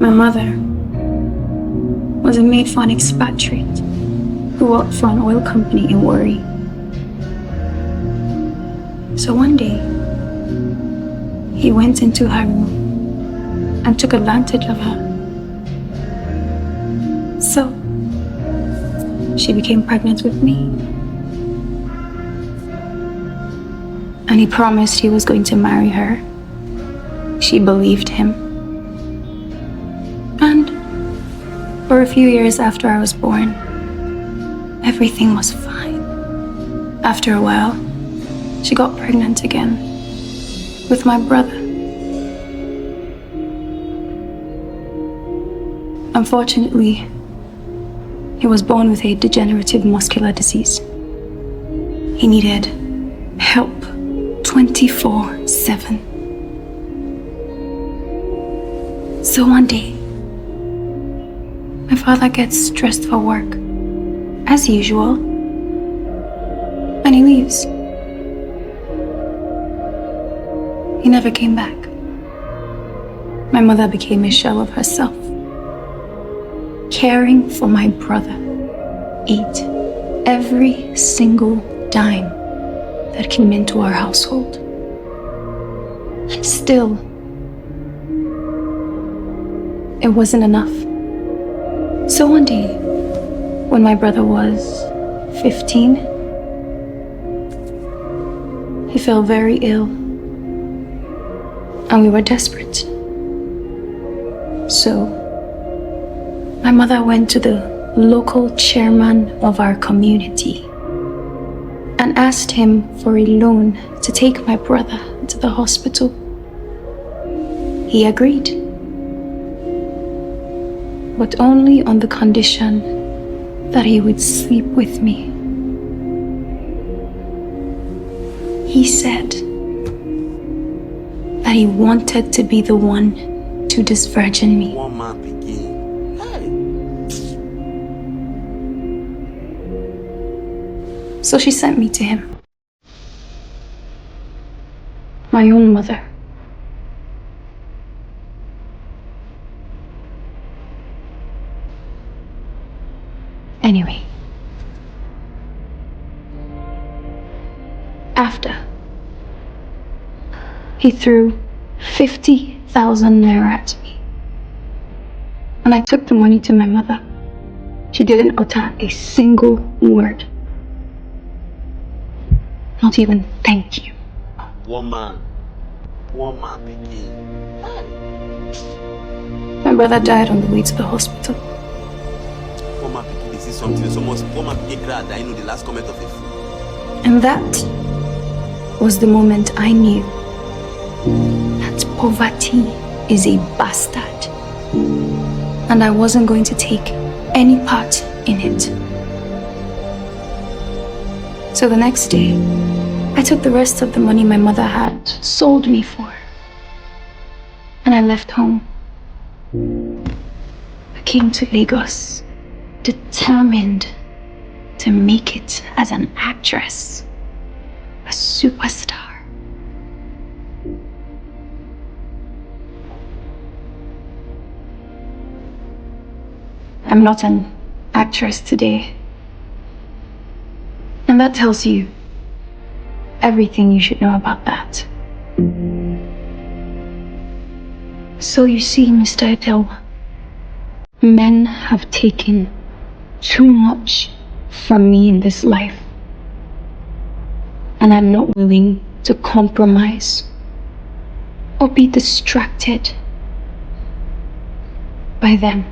My mother was a maid for an expatriate who worked for an oil company in Warri. So one day, he went into her room and took advantage of her. So, she became pregnant with me. And he promised he was going to marry her. She believed him. And for a few years after I was born, everything was fine. After a while, she got pregnant again with my brother. Unfortunately, he was born with a degenerative muscular disease. He needed help 24/7. So one day, my father gets stressed for work, as usual, and he leaves. He never came back. My mother became a shell of herself, caring for my brother, ate every single dime that came into our household. And still, it wasn't enough. So one day, when my brother was 15, he fell very ill, and we were desperate. So, my mother went to the local chairman of our community and asked him for a loan to take my brother to the hospital. He agreed, but only on the condition that he would sleep with me. He said that he wanted to be the one to disvirgin me. One man begin. So she sent me to him. My own mother. Anyway. After, he threw 50,000 naira at me. And I took the money to my mother. She didn't utter a single word. Not even thank you. One man begin. My brother died on the way to the hospital. One man begin. This is something. So much. One man begin glad that I know the last comment of a fool. And that was the moment I knew that poverty is a bastard. And I wasn't going to take any part in it. So the next day, I took the rest of the money my mother had sold me for, and I left home. I came to Lagos, determined to make it as an actress, a superstar. I'm not an actress today. And that tells you everything you should know about that. So you see, Mr. Etelwa, men have taken too much from me in this life. And I'm not willing to compromise or be distracted by them.